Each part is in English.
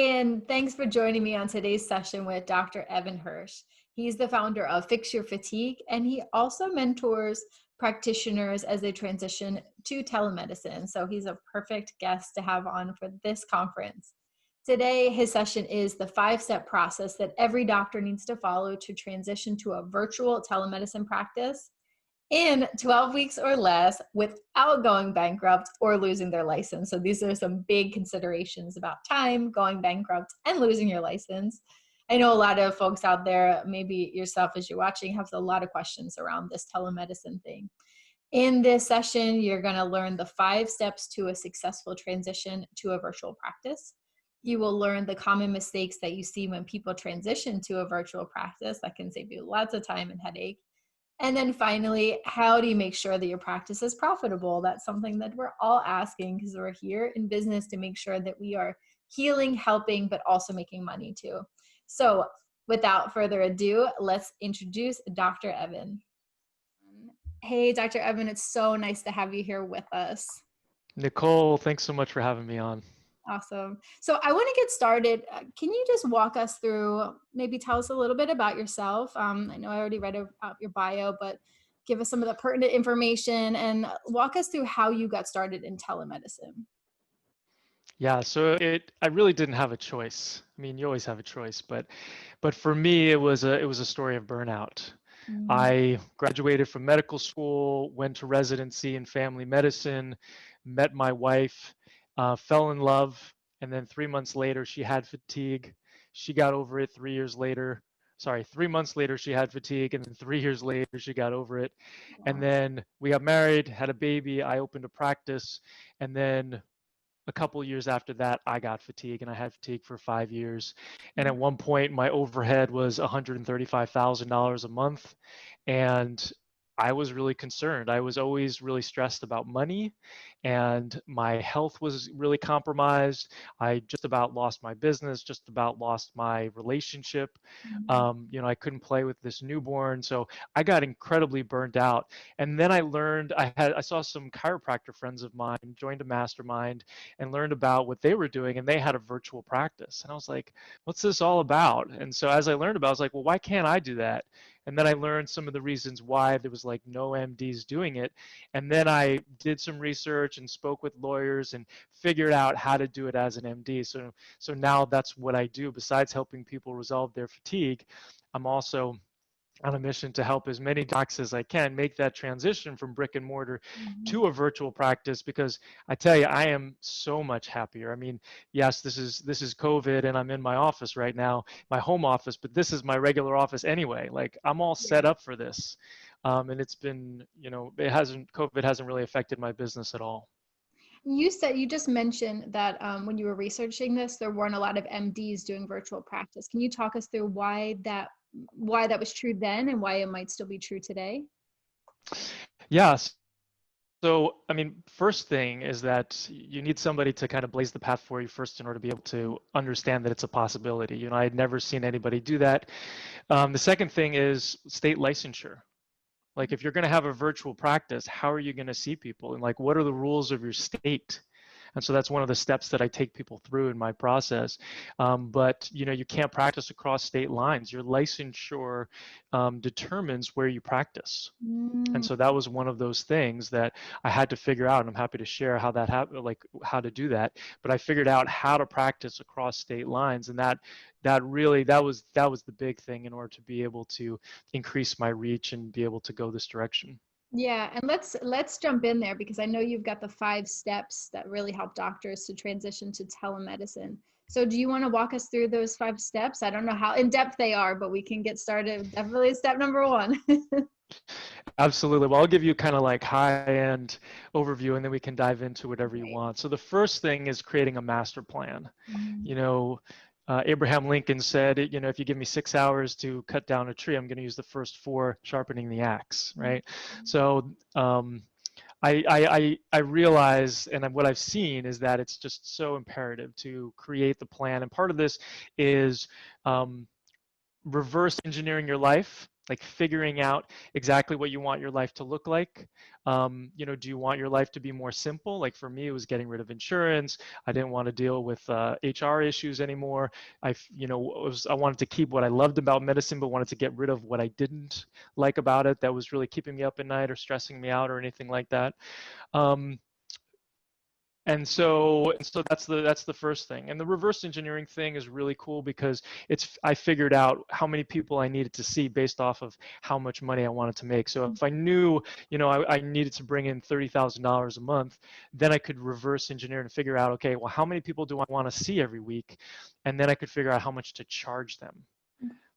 Hey, and thanks for joining me on today's session with Dr. EvanHirsch. He's the founder of Fix Your Fatigue, and he also mentors practitioners as they transition to telemedicine. So he's a perfect guest to have on for this conference. Today, his session is the 5-step process that every doctor needs to follow to transition to a virtual telemedicine practice in 12 weeks or less without going bankrupt or losing their license. So these are some big considerations about time, going bankrupt, and losing your license. I know a lot of folks out there, maybe yourself as you're watching, have a lot of questions around this telemedicine thing. In this session, you're going to learn the 5 steps to a successful transition to a virtual practice. You will learn the common mistakes that you see when people transition to a virtual practice that can save you lots of time and headache. And then finally, how do you make sure that your practice is profitable? That's something that we're all asking because we're here in business to make sure that we are healing, helping, but also making money too. So without further ado, let's introduce Dr. Evan. Hey, Dr. Evan, it's so nice to have you here with us. Nicole, thanks so much for having me on. Awesome. So I want to get started. Can you just walk us through, maybe tell us a little bit about yourself? I know I already read about your bio, but give us some of the pertinent information and walk us through how you got started in telemedicine. Yeah, so I really didn't have a choice. I mean, you always have a choice, but for me it was a story of burnout. Mm. I graduated from medical school, went to residency in family medicine, met my wife, fell in love, and then 3 months later she had fatigue. She got over it 3 years later. Sorry, 3 months later she had fatigue, and then 3 years later she got over it. And Wow. then we got married, had a baby. I opened a practice, and then a couple years after that, I got fatigue, and I had fatigue for 5 years. And at one point, my overhead was $135,000 a month, and I was really concerned. I was always really stressed about money, and my health was really compromised. I just about lost my business, just about lost my relationship. Mhm. I couldn't play with this newborn, so I got incredibly burned out. And then I learned I saw some chiropractor friends of mine, joined a mastermind, and learned about what they were doing, and they had a virtual practice, and I was like, what's this all about? And so as I learned about it, I was like, well, why can't I do that? And then I learned some of the reasons why there was like no MDs doing it. And then I did some research and spoke with lawyers and figured out how to do it as an MD. So now that's what I do. Besides helping people resolve their fatigue, I'm also on a mission to help as many docs as I can make that transition from brick and mortar Mhm. to a virtual practice, because I tell you, I am so much happier. I mean, yes, this is COVID and I'm in my office right now, my home office, but this is my regular office anyway. Like, I'm all set Yeah. up for this. And it's been, COVID hasn't really affected my business at all. You just mentioned that when you were researching this, there weren't a lot of MDs doing virtual practice. Can you talk us through why that was true then and why it might still be true today? Yes. So, I mean, first thing is that you need somebody to kind of blaze the path for you first in order to be able to understand that it's a possibility. I had never seen anybody do that. The second thing is state licensure. Like, if you're going to have a virtual practice, how are you going to see people? And like, what are the rules of your state? And so that's one of the steps that I take people through in my process. But you can't practice across state lines. Your licensure determines where you practice. And Mm. so that was one of those things that I had to figure out, and I'm happy to share how that happened, like how to do that. But I figured out how to practice across state lines, and that was the big thing in order to be able to increase my reach and be able to go this direction. Yeah, and let's jump in there because I know you've got the 5 steps that really help doctors to transition to telemedicine. So do you want to walk us through those 5 steps? I don't know how in depth they are, but we can get started. Definitely step number 1. Absolutely. Well, I'll give you kind of like high-end overview, and then we can dive into whatever you Right. want. So the first thing is creating a master plan. Mhm. You know, Abraham Lincoln said, if you give me 6 hours to cut down a tree, I'm going to use the first 4 sharpening the axe, right? So I realize, and what I've seen is that it's just so imperative to create the plan. And part of this is reverse engineering your life. like figuring out exactly what you want your life to look like. You know, do you want your life to be more simple? Like for me, it was getting rid of insurance. I didn't want to deal with HR issues anymore. You know, I wanted to keep what I loved about medicine, but wanted to get rid of what I didn't like about it that was really keeping me up at night or stressing me out or anything like that. Um, and so that's the first thing. And the reverse engineering thing is really cool because I figured out how many people I needed to see based off of how much money I wanted to make. So if I knew, you know, I needed to bring in $30,000 a month, then I could reverse engineer and figure out, okay, well, how many people do I want to see every week? And then I could figure out how much to charge them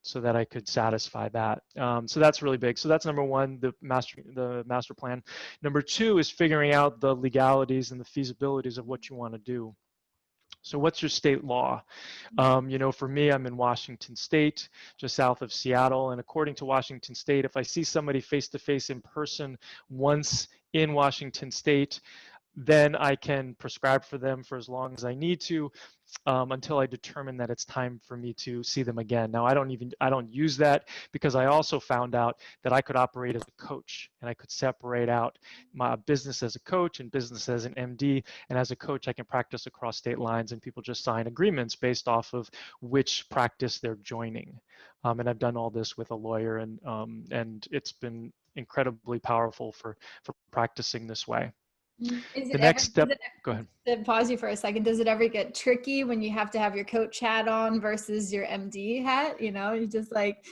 so that I could satisfy that. So that's really big. So that's number one, the master plan. Number two is figuring out the legalities and the feasibilities of what you want to do. So what's your state law? You know, for me, I'm in Washington State, just south of Seattle. And according to Washington State, if I see somebody face to face in person once in Washington State, then I can prescribe for them for as long as I need to, until I determine that it's time for me to see them again. Now, I don't use that because I also found out that I could operate as a coach and I could separate out my business as a coach and business as an MD. And as a coach, I can practice across state lines and people just sign agreements based off of which practice they're joining. And I've done all this with a lawyer, and it's been incredibly powerful for practicing this way. Is The it ever, next step, go ahead. to pause you for a second, does it ever get tricky when you have to have your coach hat on versus your MD hat? You know, you just like.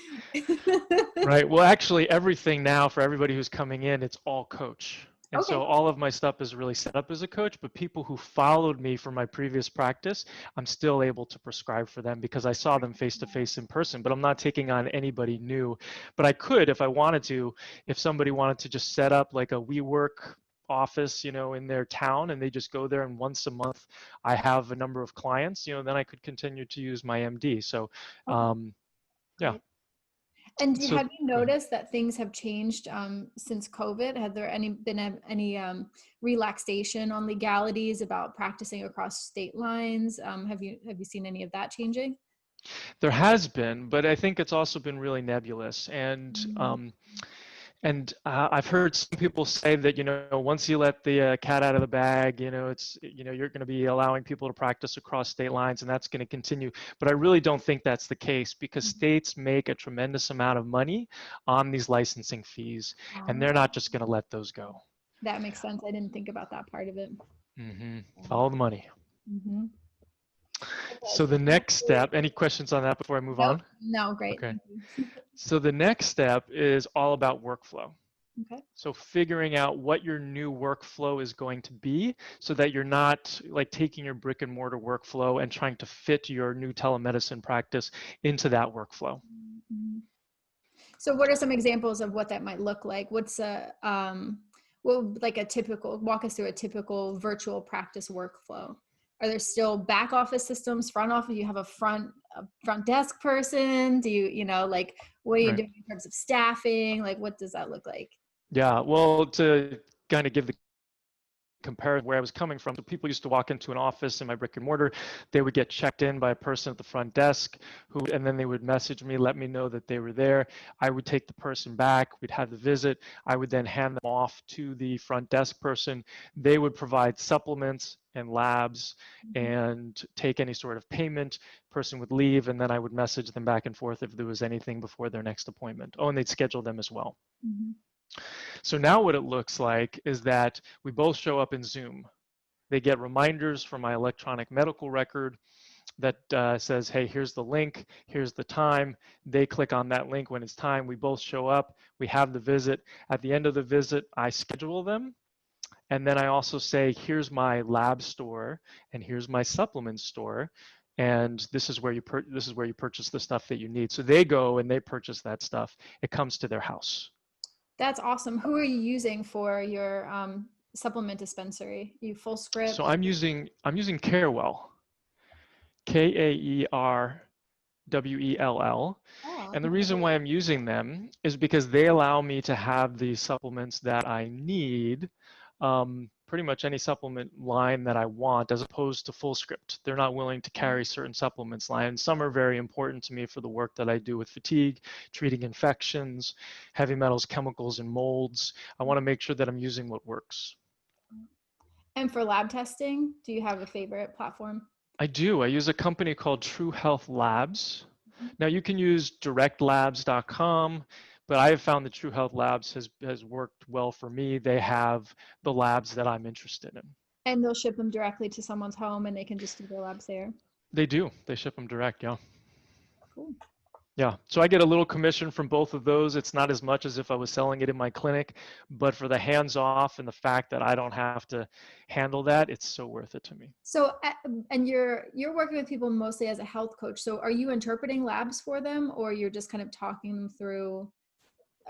Right. Well, actually, everything now for everybody who's coming in, it's all coach. And Okay. so all of my stuff is really set up as a coach, but people who followed me from my previous practice, I'm still able to prescribe for them because I saw them face to face in person, but I'm not taking on anybody new. But I could, if I wanted to, if somebody wanted to just set up like a WeWork office, you know, in their town and they just go there and once a month I have a number of clients, you know, then I could continue to use my MD. So, Okay. yeah. Great. And So have you go ahead. noticed that things have changed since COVID? Have there been any relaxation on legalities about practicing across state lines? Have you seen any of that changing? There has been, but I think it's also been really nebulous. Mm. And I've heard some people say that, you know, once you let the cat out of the bag, you know, you're going to be allowing people to practice across state lines, and that's going to continue. But I really don't think that's the case because states make a tremendous amount of money on these licensing fees, and they're not just going to let those go. That makes sense. I didn't think about that part of it. Follow the money. Mm-hmm. So the next step, any questions on that before I move Nope. on? No, great. Okay. Thank you. So the next step is all about workflow. Okay. So figuring out what your new workflow is going to be so that you're not like taking your brick and mortar workflow and trying to fit your new telemedicine practice into that workflow. Mhm. So what are some examples of what that might look like? What's like a typical, walk us through a typical virtual practice workflow. Are there still back office systems, front office? You have a front desk person? Do you know, like, what are you Right. doing in terms of staffing? Like, what does that look like? Yeah. Well, to kind of give the comparison where I was coming from. So people used to walk into an office in my brick and mortar, they would get checked in by a person at the front desk and then they would message me, let me know that they were there. I would take the person back, we'd have the visit. I would then hand them off to the front desk person. They would provide supplements and labs and take any sort of payment. Person would leave and then I would message them back and forth if there was anything before their next appointment. Oh, and they'd schedule them as well. Mm-hmm. So now what it looks like is that we both show up in Zoom. They get reminders from my electronic medical record that says, hey, here's the link, here's the time. They click on that link when it's time. We both show up. We have the visit. At the end of the visit, I schedule them. And then I also say, here's my lab store and here's my supplement store. And this is where you purchase the stuff that you need. So they go and they purchase that stuff. It comes to their house. That's awesome. Who are you using for your supplement dispensary? You full script? So I'm using Carewell, Kaerwell. Oh, And the reason why I'm using them is because they allow me to have the supplements that I need pretty much any supplement line that I want, as opposed to full script. They're not willing to carry certain supplements line. Some are very important to me for the work that I do with fatigue, treating infections, heavy metals, chemicals, and molds. I want to make sure that I'm using what works. And for lab testing, do you have a favorite platform? I do. I use a company called True Health Labs. Now you can use directlabs.com, but I have found that True Health Labs has worked well for me. They have the labs that I'm interested in. And they'll ship them directly to someone's home and they can just do their labs there. They do. They ship them direct, yeah. Cool. Yeah, so I get a little commission from both of those. It's not as much as if I was selling it in my clinic, but for the hands off and the fact that I don't have to handle that, it's so worth it to me. So, and you're working with people mostly as a health coach. So are you interpreting labs for them, or you're just kind of talking them through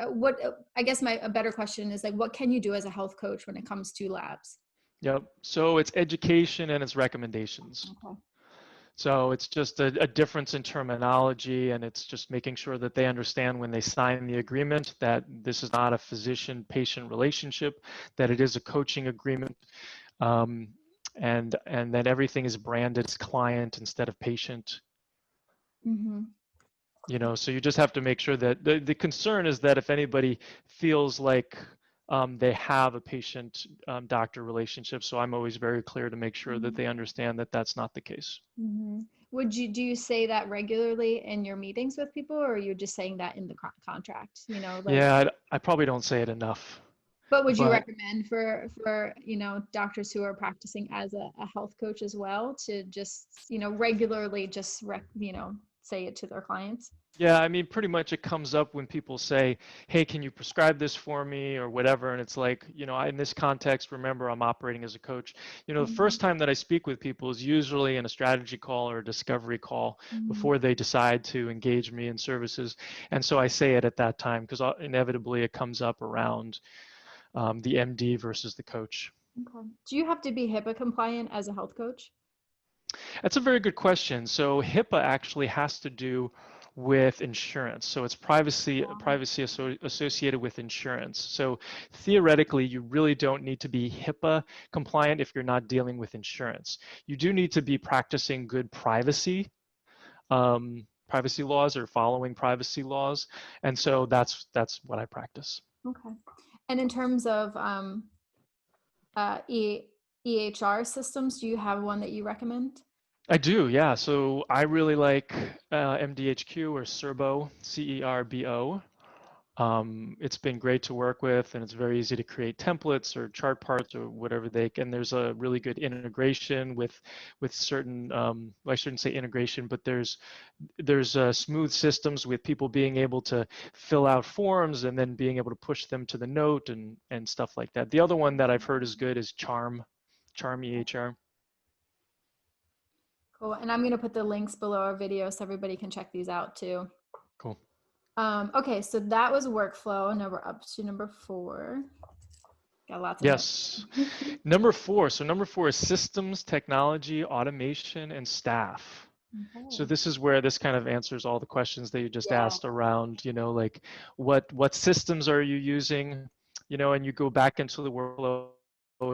what, I guess a better question is like, what can you do as a health coach when it comes to labs? Yep, so it's education and it's recommendations. Okay. So it's just a difference in terminology, and it's just making sure that they understand when they sign the agreement that this is not a physician-patient relationship, that it is a coaching agreement, and that everything is branded as client instead of patient. Mm-hmm. You know, so you just have to make sure that the concern is that if anybody feels like they have a patient doctor relationship, so I'm always very clear to make sure that they understand that that's not the case. Mm-hmm. Do you say that regularly in your meetings with people, or are you just saying that in the contract, you know, like, Yeah, I probably don't say it enough, but would you but recommend for, you know, doctors who are practicing as a health coach as well to just, you know, regularly just, you know, say it to their clients? yeah, I mean, pretty much it comes up when people say, hey, can you prescribe this for me or whatever? And it's like, you know, in this context, remember, I'm operating as a coach. You know, the Mhm. first time that I speak with people is usually in a strategy call or a discovery call Mhm. before they decide to engage me in services. And so I say it at that time because inevitably it comes up around the MD versus the coach. Okay. Do you have to be HIPAA compliant as a health coach? That's a very good question. So HIPAA actually has to do with insurance. So it's privacy associated with insurance. So theoretically, you really don't need to be HIPAA compliant if you're not dealing with insurance. You do need to be practicing good privacy laws or following privacy laws. And so that's what I practice. Okay. And in terms of EHR systems, do you have one that you recommend? I do, yeah. So I really like MDHQ or Cerbo, CERBO. It's been great to work with, and it's very easy to create templates or chart parts or whatever they can. There's a really good integration with certain. Well, I shouldn't say integration, but there's smooth systems with people being able to fill out forms and then being able to push them to the note and stuff like that. The other one that I've heard is good is Charm EHR. Cool. And I'm going to put the links below our video so everybody can check these out too. Cool. Okay, so that was workflow. Now we're up to number 4. Got lots of Yes. notes. Number 4. So number 4 is systems, technology, automation, and staff. So Okay. this is where this kind of answers all the questions that you just Yeah. asked around, you know, like what systems are you using, you know, and you go back into the workflow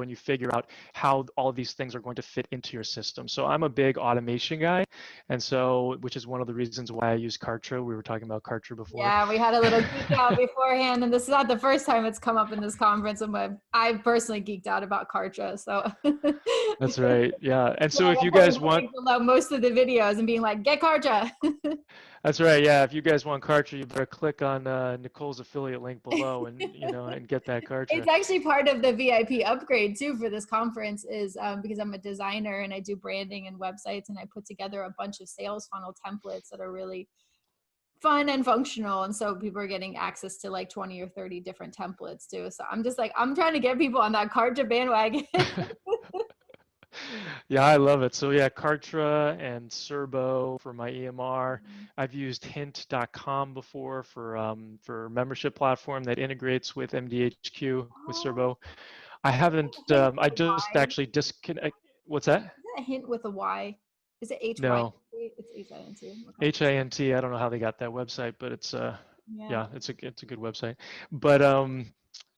and you figure out how all of these things are going to fit into your system. So I'm a big automation guy, and so which is one of the reasons why I use Kartra. We were talking about Kartra before. Yeah, we had a little geek out beforehand, and this is not the first time it's come up in this conference. But I personally geeked out about Kartra, so That's right. Yeah. And yeah, so if I'm you probably guys the want, link below most of the videos and being like, get Kartra. that's right. Yeah. If you guys want Kartra, you better click on Nicole's affiliate link below and, you know, and get that It's Kartra. actually part of the VIP upgrade too for this conference is because I'm a designer and I do branding and websites, and I put together a bunch of sales funnel templates that are really fun and functional. And so people are getting access to like 20 or 30 different templates too. So I'm just like, I'm trying to get people on that Kartra bandwagon. Yeah, I love it. So yeah, Kartra and Cerbo for my EMR. I've used hint.com before for membership platform that integrates with MDHQ with Oh, Cerbo. I haven't hint with I a just Y. actually disconnect. What's that? Is it a hint with a Y? Is it HY? No. It's HINT. Okay. HINT. I don't know how they got that website, but it's Yeah. yeah, it's a good website. But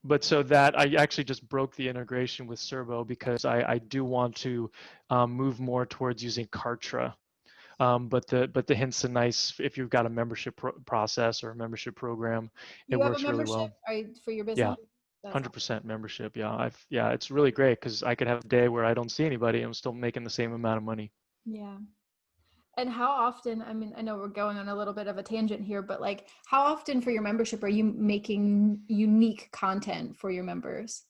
but so that I actually just broke the integration with Servo because I do want to move more towards using Kartra. But the hint's a nice if you've got a membership process or a membership program, Do it you have a works really membership well. for your Yeah, business? That's 100% membership. Yeah, it's really great because I could have a day where I don't see anybody and I'm still making the same amount of money. yeah. And how often, I mean, I know we're going on a little bit of a tangent here, but like how often for your membership are you making unique content for your members?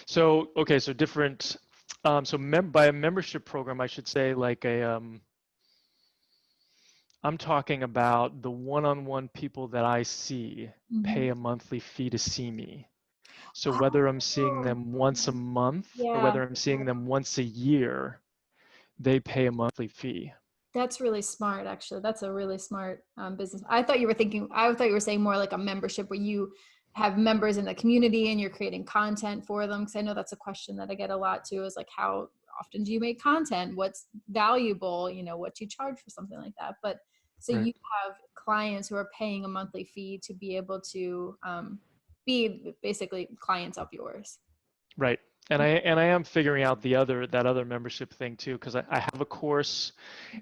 So okay, so different. By a membership program, I should say like I'm talking about the one-on-one people that I see pay Mhm. a monthly fee to see me. So whether I'm seeing Oh, them once a month or yeah. whether I'm seeing them once a year, they pay a monthly fee. That's really smart, actually. That's a really smart business. I thought you were thinking, I thought you were saying more like a membership where you have members in the community and you're creating content for them. Because I know that's a question that I get a lot too is like, how often do you make content? What's valuable? You know, what do you charge for something like that? But so Right. you have clients who are paying a monthly fee to be able to be basically clients of yours. Right. And I am figuring out that other membership thing too, because I have a course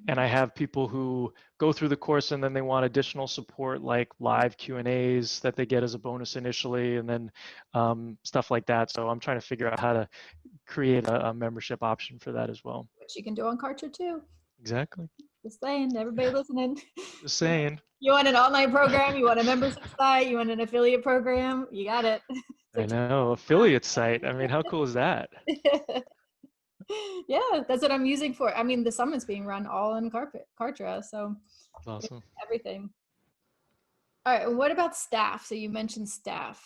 and I have people who go through the course and then they want additional support like live Q&As that they get as a bonus initially and then stuff like that. So I'm trying to figure out how to create a membership option for that as well. Which you can do on Kartra too. Exactly. Just saying, everybody listening. Just saying. You want an online program? You want a membership site? You want an affiliate program? You got it. So I know. Affiliate site. I mean, how cool is that? yeah, that's what I'm using for. I mean, the summit's being run all in Kartra, so That's awesome. everything. All right, and what about staff? So you mentioned staff.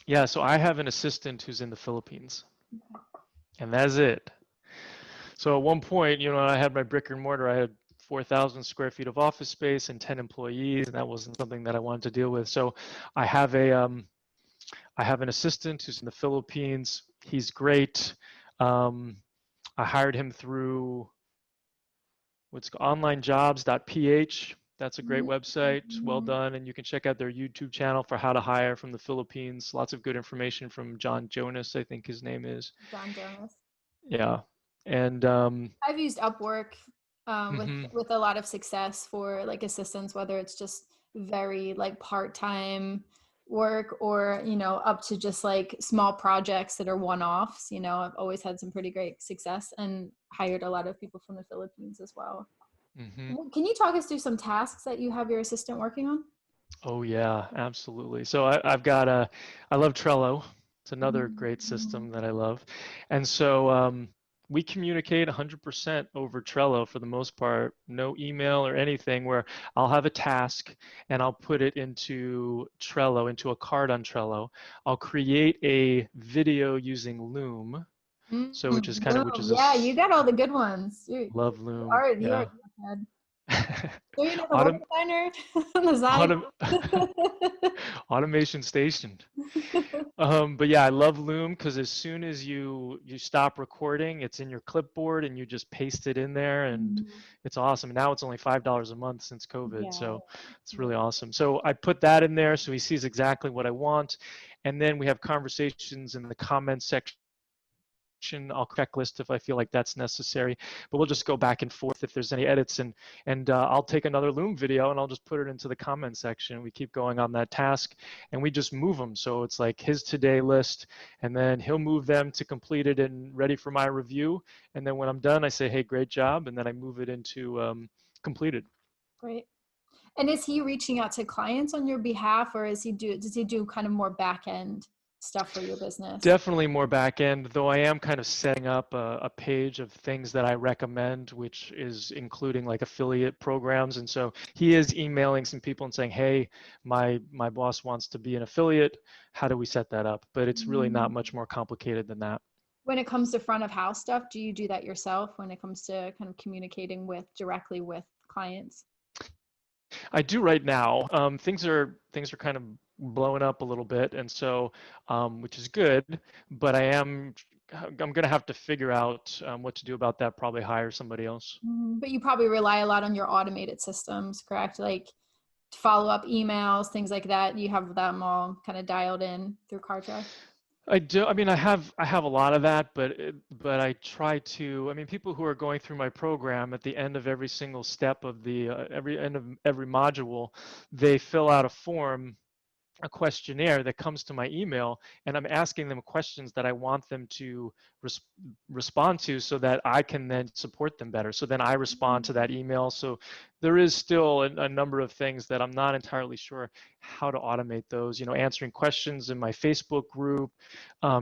Yeah, so I have an assistant who's in the Philippines, and that's it. So at one point, I had my brick and mortar. I had 4,000 square feet of office space and 10 employees, and that wasn't something that I wanted to deal with. So I have I have an assistant who's in the Philippines. He's great. Um, I hired him through what's onlinejobs.ph. That's a great website. Well Mhm. done. And you can check out their YouTube channel for how to hire from the Philippines. Lots of good information from John Jonas, I think his name is. John Jonas. Yeah. And I've used Upwork mhm. with a lot of success for like assistance, whether it's just very like part-time work or up to just like small projects that are one-offs. I've always had some pretty great success and hired a lot of people from the Philippines as well. Mhm. Can you talk us through some tasks that you have your assistant working on? Oh yeah, absolutely. So I've got I love Trello. It's another great Mhm. system that I love. And so we communicate 100% over Trello for the most part, no email or anything where I'll have a task and I'll put it into Trello, into a card on Trello. I'll create a video using Loom. So which Boom. is Yeah, you got all the good ones. love Loom. You are Yeah. ahead. So you're not the web Autom- designer on the side. autom- automation station. But yeah, I love Loom because as soon as you stop recording, it's in your clipboard and you just paste it in there, and Mhm. it's awesome. Now it's only $5 a month since COVID, Yeah. so it's Yeah. really awesome. So I put that in there so he sees exactly what I want, and then we have conversations in the comments section. I'll checklist if I feel like that's necessary, but we'll just go back and forth if there's any edits, and I'll take another Loom video and I'll just put it into the comment section. We keep going on that task, and we just move them. So it's like his today list, and then he'll move them to completed and ready for my review. And then when I'm done, I say, hey, great job, and then I move it into completed. Great. And is he reaching out to clients on your behalf, or does he do kind of more back end stuff for your business? Definitely more back end, though I am kind of setting up a page of things that I recommend, which is including like affiliate programs. And so he is emailing some people and saying, hey, my boss wants to be an affiliate. How do we set that up? But it's really not much more complicated than that. When it comes to front of house stuff, do you do that yourself when it comes to kind of communicating directly with clients? I do right now. Things are kind of blowing up a little bit, and so which is good. But I'm gonna have to figure out what to do about that. Probably hire somebody else. But you probably rely a lot on your automated systems, correct? Like follow-up emails, things like that? You have them all kind of dialed in through Kartra? I do. I mean, I have a lot of that, but I try to. I mean, people who are going through my program at the end of every single step of the every end of every module, they fill out a form, a questionnaire that comes to my email, and I'm asking them questions that I want them to res- respond to so that I can then support them better. So then I respond to that email. So there is still a number of things that I'm not entirely sure how to automate those, answering questions in my Facebook group,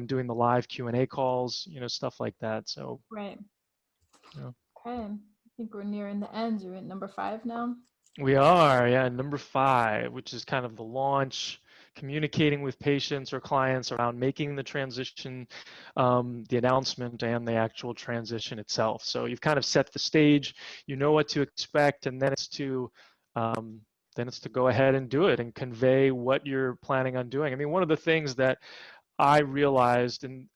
doing the live Q&A calls, stuff like that. So, Right. you know. Okay. I think we're nearing the end. You're at number 5 now. We are, yeah, number 5, which is kind of the launch, communicating with patients or clients around making the transition, the announcement, and the actual transition itself. So you've kind of set the stage, you know what to expect, and um, then it's to go ahead and do it and convey what you're planning on doing. I mean, one of the things that I realized, and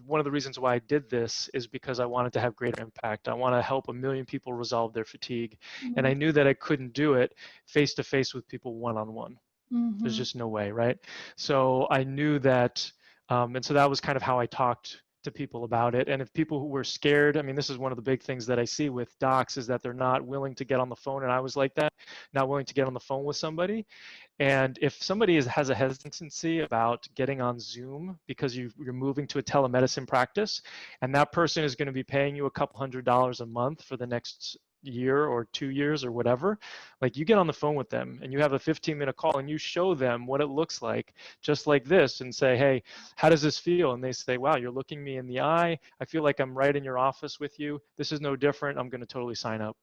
one of the reasons why I did this is because I wanted to have greater impact. I want to help 1 million people resolve their fatigue, and I knew that I couldn't do it face to face with people one-on-one. There's Mm-hmm. just no way, right? So I knew that, and so that was kind of how I talked to people about it. And if people who were scared, I mean, this is one of the big things that I see with docs is that they're not willing to get on the phone, and I was like that, not willing to get on the phone with somebody. And if somebody has a hesitancy about getting on Zoom because you're moving to a telemedicine practice, and that person is going to be paying you a couple $100s a month for the next year or 2 years or whatever, like you get on the phone with them and you have a 15-minute call and you show them what it looks like, just like this, and say, hey, how does this feel? And they say, wow, you're looking me in the eye. I feel like I'm right in your office with you. This is no different. I'm going to totally sign up.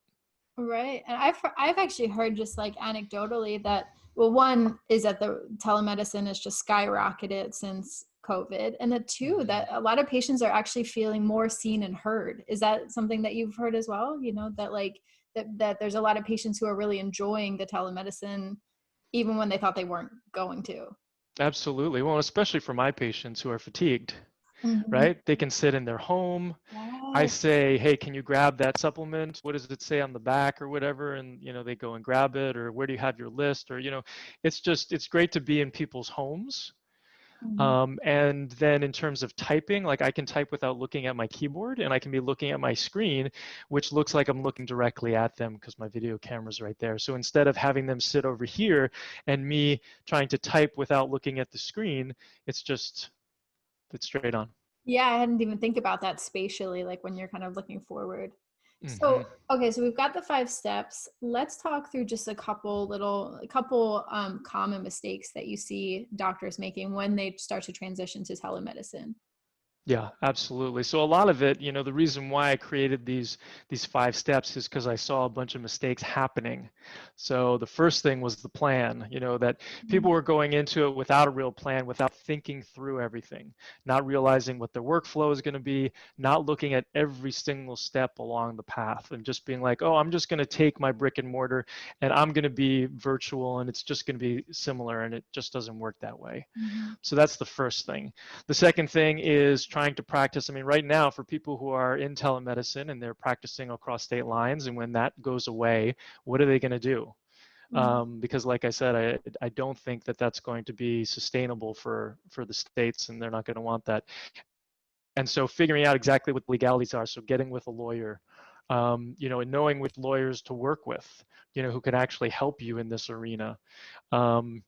Right. And I've actually heard just like anecdotally that, well, one is that the telemedicine has just skyrocketed since COVID. And the two, Mhm. that a lot of patients are actually feeling more seen and heard. Is that something that you've heard as well? That like that there's a lot of patients who are really enjoying the telemedicine even when they thought they weren't going to. Absolutely. Well, especially for my patients who are fatigued, Mm-hmm. right? They can sit in their home. I Yes. say, hey, can you grab that supplement? What does it say on the back or whatever? And, they go and grab it, or where do you have your list? Or, it's great to be in people's homes. Mm-hmm. And then in terms of typing, like I can type without looking at my keyboard, and I can be looking at my screen, which looks like I'm looking directly at them because my video camera's right there. So instead of having them sit over here and me trying to type without looking at the screen, it's straight on. Yeah, I hadn't even think about that spatially, like when you're kind of looking forward. So, Hmm. okay, so we've got the 5 steps. Let's talk through just a couple common mistakes that you see doctors making when they start to transition to telemedicine. Yeah, absolutely. So a lot of it, the reason why I created these 5 steps is because I saw a bunch of mistakes happening. So the first thing was the plan, that people were going into it without a real plan, without thinking through everything, not realizing what their workflow is going to be, not looking at every single step along the path, and just being like, oh, I'm just going to take my brick and mortar and I'm going to be virtual and it's just going to be similar, and it just doesn't work that way. Mm-hmm. So that's the first thing. The second thing is trying to practice. I mean, right now, for people who are in telemedicine and they're practicing across state lines, and when that goes away, what are they going to do? Because, like I said, I don't think that that's going to be sustainable for the states, and they're not going to want that. And so, figuring out exactly what the legalities are, so getting with a lawyer, and knowing which lawyers to work with, who can actually help you in this arena. Um,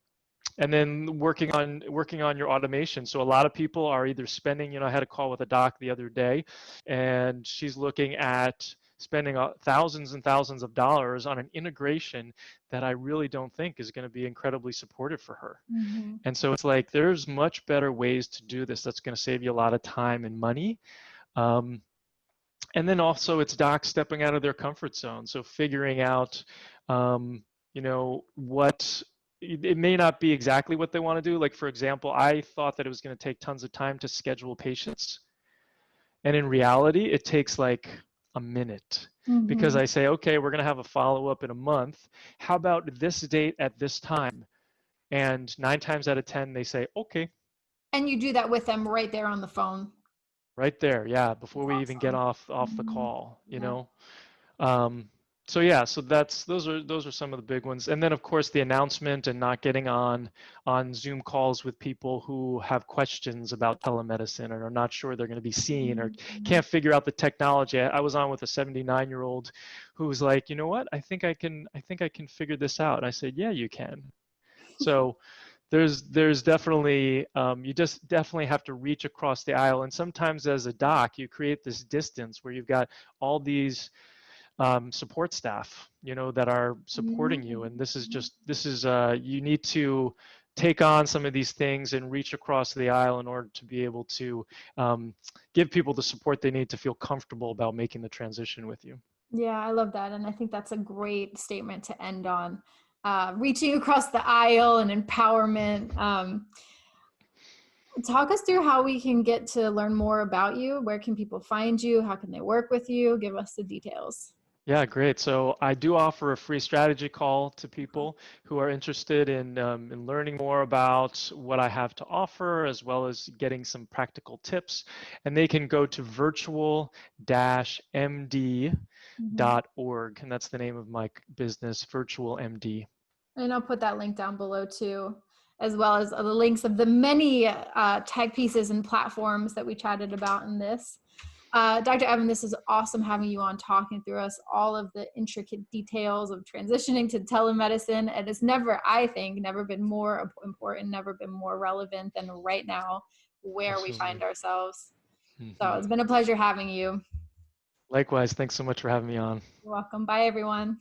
and then working on your automation. So a lot of people are either spending, I had a call with a doc the other day, and she's looking at spending thousands and thousands of dollars on an integration that I really don't think is going to be incredibly supportive for her. Mm-hmm. And so it's like there's much better ways to do this that's going to save you a lot of time and money. Um, and then also it's docs stepping out of their comfort zone. So figuring out, what it may not be exactly what they want to do. Like, for example, I thought that it was going to take tons of time to schedule patients. And in reality, it takes like a minute because Mm-hmm. I say, okay, we're going to have a follow up in a month. How about this date at this time? And 9 times out of 10, they say, okay, And you do that with them right there on the phone. right there. Yeah. That's Before we even get awesome. off the Mm-hmm. call, Yeah. Um, So yeah, so those are some of the big ones. And then of course the announcement and not getting on Zoom calls with people who have questions about telemedicine or are not sure they're going to be seen or Mhm. can't figure out the technology. I was on with a 79-year-old who was like, you know what, I think I can figure this out. And I said, yeah, you can. So there's definitely you just definitely have to reach across the aisle. And sometimes as a doc, you create this distance where you've got all these support staff, that are supporting you. And you need to take on some of these things and reach across the aisle in order to be able to um, give people the support they need to feel comfortable about making the transition with you. Yeah, I love that. And I think that's a great statement to end on. Reaching across the aisle and empowerment. Talk us through how we can get to learn more about you. Where can people find you? How can they work with you? Give us the details. Yeah, great. So I do offer a free strategy call to people who are interested in learning more about what I have to offer, as well as getting some practical tips. And they can go to Mhm. virtual-md.org, and that's the name of my business, Virtual MD. And I'll put that link down below too, as well as the links of the many tech pieces and platforms that we chatted about in this. Dr. Evan, this is awesome having you on talking through us all of the intricate details of transitioning to telemedicine. And it's never, I think, never been more important, never been more relevant than right now where we Absolutely. find ourselves. So Hmm. it's been a pleasure having you. Likewise, thanks so much for having me on. You're welcome. Bye, everyone.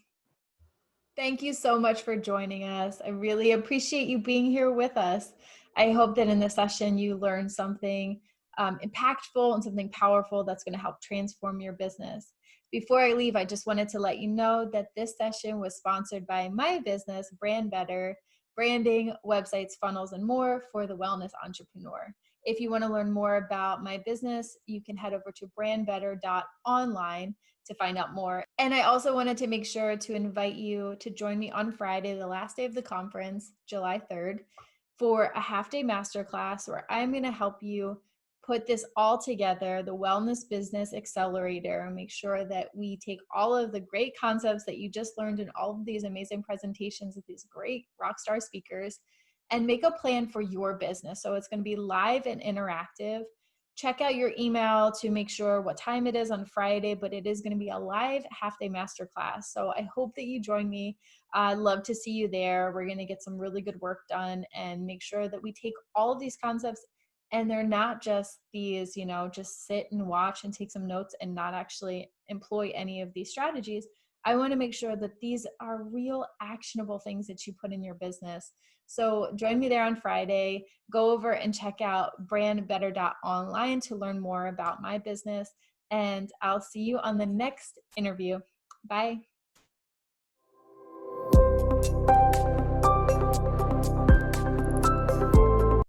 Thank you so much for joining us. I really appreciate you being here with us. I hope that in this session you learned something impactful and something powerful that's going to help transform your business. Before I leave, I just wanted to let you know that this session was sponsored by my business, Brand Better, branding, websites, funnels, and more for the wellness entrepreneur. If you want to learn more about my business, you can head over to brandbetter.online to find out more. And I also wanted to make sure to invite you to join me on Friday, the last day of the conference, July 3rd, for a half-day masterclass where I'm going to help you put this all together, the Wellness Business Accelerator, and make sure that we take all of the great concepts that you just learned in all of these amazing presentations with these great rockstar speakers and make a plan for your business. So it's going to be live and interactive. Check out your email to make sure what time it is on Friday, but it is going to be a live half-day masterclass. So I hope that you join me. I'd love to see you there. We're going to get some really good work done and make sure that we take all of these concepts and they're not just these, just sit and watch and take some notes and not actually employ any of these strategies. I want to make sure that these are real actionable things that you put in your business. So join me there on Friday. Go over and check out brandbetter.online to learn more about my business. And I'll see you on the next interview. Bye.